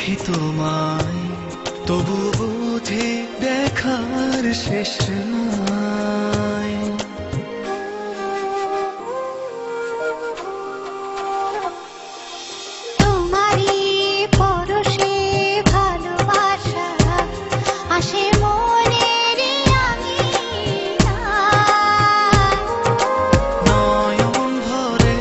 দেখি তোমায় তবু বুঝি দেখার শেষ নাই। তোমারই পরশে ভালোবাসা আসে মনের নয়ন ভরে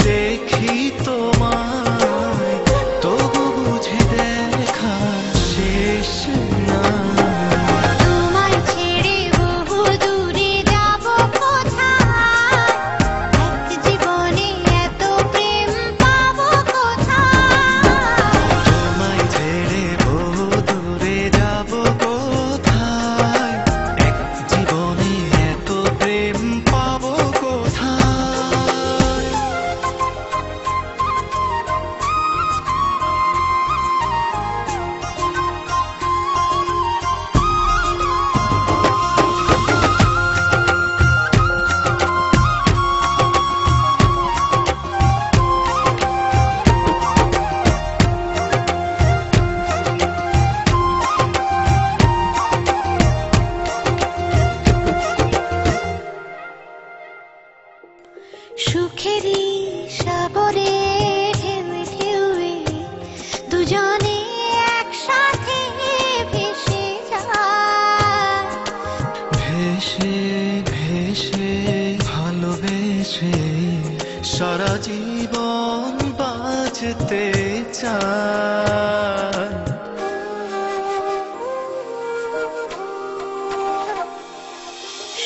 দেখি তোমায় তবু বুঝি দেখার শেষ নাই। তোমায় ছেড়ে বহু দূরে যাব কোথায়, এক জীবনে এত প্রেম পাবো কোথায়। তোমায় ছেড়ে বহু দূরে যাব কোথায়, এক জীবনে এত প্রেম পাবো কোথায়। সুখেরই সাগরে ঢেউে ঢেউে দুজনে একসাথে ভেসে যায়। ভেসে ভেসে ভালোবেসে সারা জীবন বাঁচতে চায়।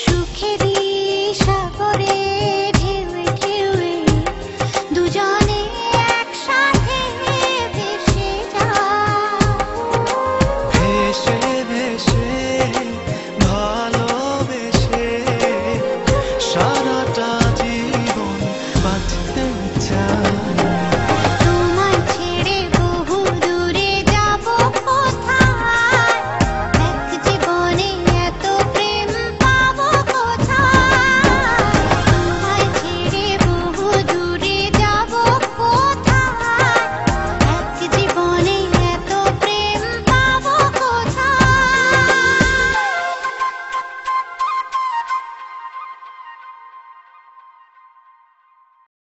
সুখেরই সাগরে ঢেউে ঢেউে দুজনে একসাথে ভেসে যায়। ভেসে ভেসে ভালোবেসে সারা